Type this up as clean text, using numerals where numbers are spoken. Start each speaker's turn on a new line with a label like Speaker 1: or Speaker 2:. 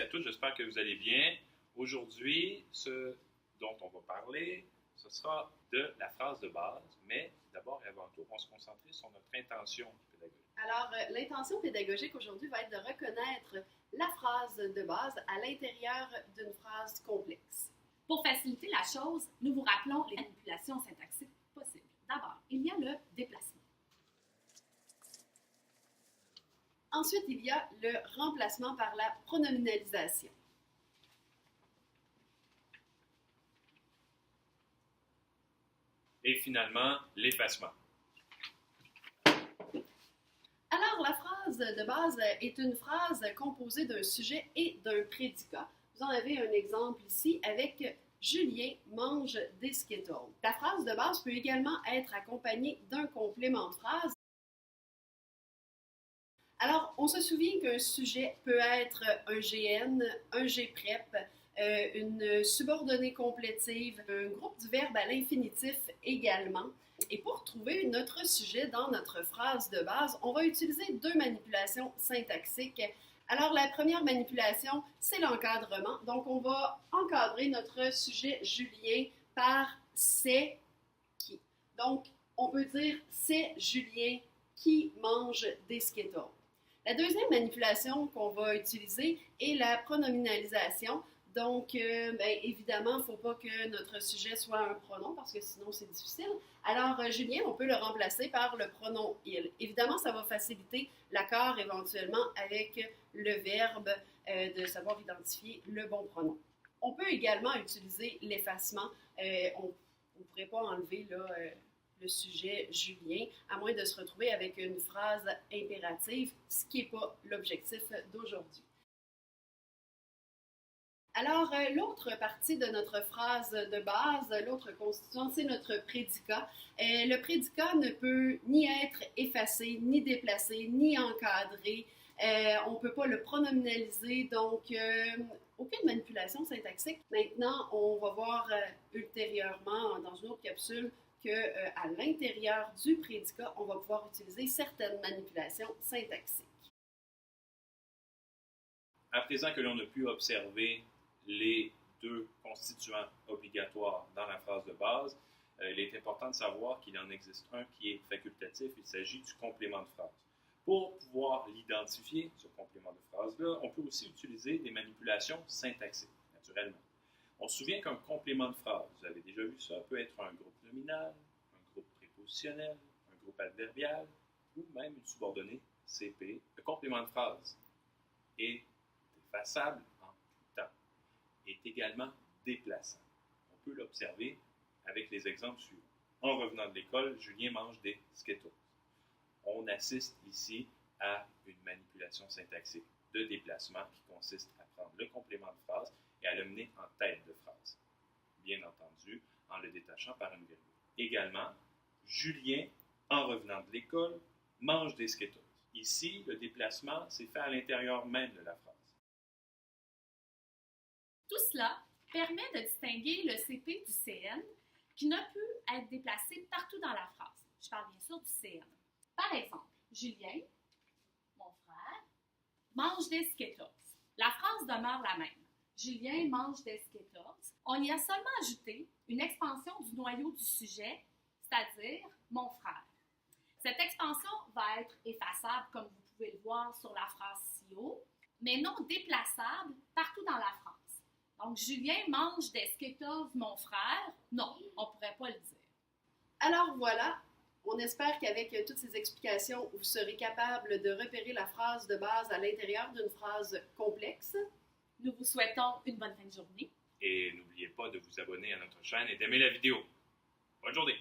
Speaker 1: à tous, j'espère que vous allez bien. Aujourd'hui, ce dont on va parler, ce sera de la phrase de base, mais d'abord et avant tout, on va se concentrer sur notre intention pédagogique.
Speaker 2: Alors, l'intention pédagogique aujourd'hui va être de reconnaître la phrase de base à l'intérieur d'une phrase complexe.
Speaker 3: Pour faciliter la chose, nous vous rappelons les manipulations syntaxiques possibles. D'abord, il y a le déplacement.
Speaker 2: Ensuite, il y a le remplacement par la pronominalisation.
Speaker 1: Et finalement, l'effacement.
Speaker 2: Alors, la phrase de base est une phrase composée d'un sujet et d'un prédicat. Vous en avez un exemple ici avec « Julien mange des Skittles ». La phrase de base peut également être accompagnée d'un complément de phrase. Alors, on se souvient qu'un sujet peut être un GN, un GPREP, une subordonnée complétive, un groupe du verbe à l'infinitif également. Et pour trouver notre sujet dans notre phrase de base, on va utiliser deux manipulations syntaxiques. Alors, la première manipulation, c'est l'encadrement. Donc, on va encadrer notre sujet Julien par « c'est qui ». Donc, on peut dire « c'est Julien qui mange des Skittles ». La deuxième manipulation qu'on va utiliser est la pronominalisation. Donc, évidemment, il ne faut pas que notre sujet soit un pronom parce que sinon c'est difficile. Alors, Julien, on peut le remplacer par le pronom « il ». Évidemment, ça va faciliter l'accord éventuellement avec le verbe de savoir identifier le bon pronom. On peut également utiliser l'effacement. On ne pourrait pas enlever là, le sujet Julien, à moins de se retrouver avec une phrase impérative, ce qui n'est pas l'objectif d'aujourd'hui. Alors, l'autre partie de notre phrase de base, l'autre constituant, c'est notre prédicat. Le prédicat ne peut ni être effacé, ni déplacé, ni encadré. On ne peut pas le pronominaliser, donc aucune manipulation syntaxique. Maintenant, on va voir ultérieurement, dans une autre capsule, qu'à l'intérieur du prédicat, on va pouvoir utiliser certaines manipulations syntaxiques.
Speaker 1: À présent que l'on a pu observer les deux constituants obligatoires dans la phrase de base, il est important de savoir qu'il en existe un qui est facultatif. Il s'agit du complément de phrase. Pour pouvoir l'identifier, ce complément de phrase-là, on peut aussi utiliser des manipulations syntaxiques, naturellement. On se souvient qu'un complément de phrase, vous avez déjà vu ça, peut être un groupe nominal, un groupe prépositionnel, un groupe adverbial ou même une subordonnée CP. Le complément de phrase est effaçable en tout temps, est également déplaçant. On peut l'observer avec les exemples suivants. En revenant de l'école, Julien mange des Skittles. On assiste ici à une manipulation syntaxique de déplacement qui consiste à prendre le complément de phrase et à le mener en tête de phrase, bien entendu, en le détachant par une virgule. Également, Julien, en revenant de l'école, mange des Skittles. Ici, le déplacement s'est fait à l'intérieur même de la phrase.
Speaker 3: Tout cela permet de distinguer le CP du CN qui ne peut être déplacé partout dans la phrase. Je parle bien sûr du CN. Par exemple, Julien, mon frère, mange des Skittles. La phrase demeure la même. Julien mange des Skittles. On y a seulement ajouté une expansion du noyau du sujet, c'est-à-dire mon frère. Cette expansion va être effaçable, comme vous pouvez le voir sur la phrase ci-haut, mais non déplaçable partout dans la phrase. Donc, Julien mange des Skittles, mon frère. Non, on ne pourrait pas le dire.
Speaker 2: Alors voilà, on espère qu'avec toutes ces explications, vous serez capable de repérer la phrase de base à l'intérieur d'une phrase complexe.
Speaker 3: Nous vous souhaitons une bonne fin de journée.
Speaker 1: Et n'oubliez pas de vous abonner à notre chaîne et d'aimer la vidéo. Bonne journée!